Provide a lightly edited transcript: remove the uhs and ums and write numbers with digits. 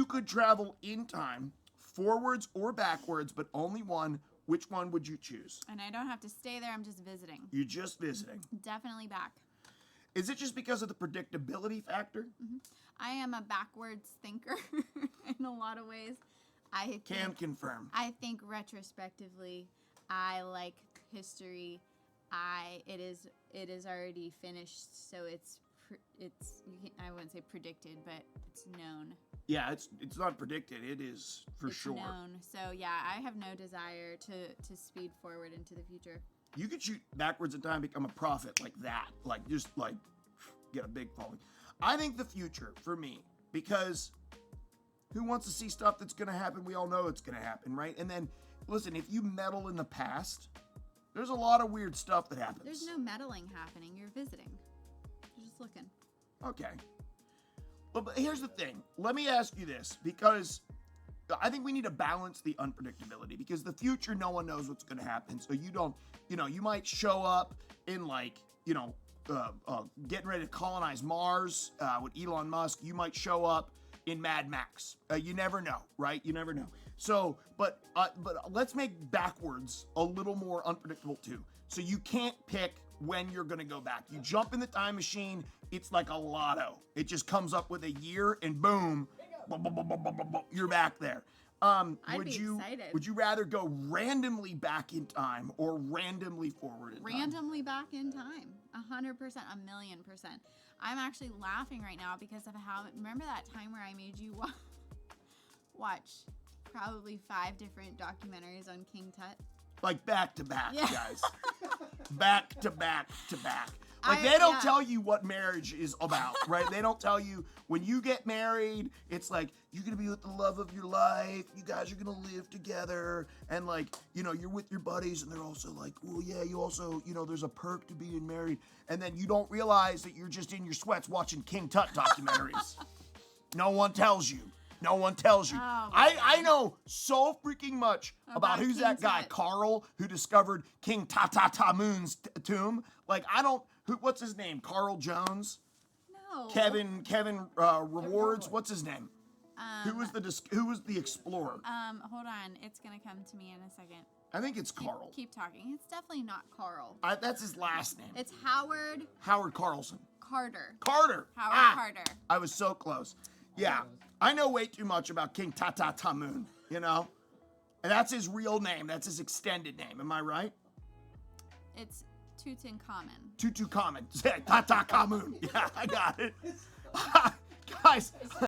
could travel in time, forwards or backwards, but only one, which one would you choose? And I don't have to stay there. I'm just visiting. You're just visiting. Definitely back. Is it just because of the predictability factor? I am a backwards thinker in a lot of ways. Can confirm. I think retrospectively. I like history. It is already finished, so I wouldn't say predicted, but it's known. Yeah, it's not predicted. It is for It's sure. known. So yeah, I have no desire to speed forward into the future. You could shoot backwards in time, become a prophet like that, just get a big following. I think the future for me, because who wants to see stuff that's going to happen? We all know it's going to happen, right? And then, listen, if you meddle in the past, there's a lot of weird stuff that happens. There's no meddling happening. You're visiting. You're just looking. Okay. But here's the thing. Let me ask you this, because I think we need to balance the unpredictability, because the future, no one knows what's going to happen. So you don't, you might show up in getting ready to colonize Mars with Elon Musk. You might show up in Mad Max. You never know, right? You never know. So, but let's make backwards a little more unpredictable too. So you can't pick when you're going to go back. You jump in the time machine. It's like a lotto. It just comes up with a year and boom, you're back there. I'd be excited. Would you rather go randomly back in time or randomly forward in time? Randomly back in time. 100%, 1,000,000%. I'm actually laughing right now because of how, remember that time where I made you watch probably 5 different documentaries on King Tut? Like back to back, Yeah. guys. Back to back to back. Like they don't tell you what marriage is about, right? They don't tell you when you get married, it's like you're going to be with the love of your life. You guys are going to live together. And you're with your buddies and they're also like, well, yeah, you also, there's a perk to being married. And then you don't realize that you're just in your sweats watching King Tut documentaries. No one tells you. No one tells you. Oh, I know so freaking much about who's King that guy, Tut. Carl, who discovered King Tutankhamun's tomb. What's his name? Carl Jones? No. Kevin Rewards? What's his name? Who was the explorer? Hold on. It's going to come to me in a second. I think it's Carl. Keep talking. It's definitely not Carl. That's his last name. It's Howard Carlson. Carter. Carter. Howard Carter. I was so close. Yeah. I know way too much about King Tutankhamun, And that's his real name. That's his extended name. Am I right? It's Tutankhamun. Tutankhamun. Tutankhamun. Yeah, I got it. Guys,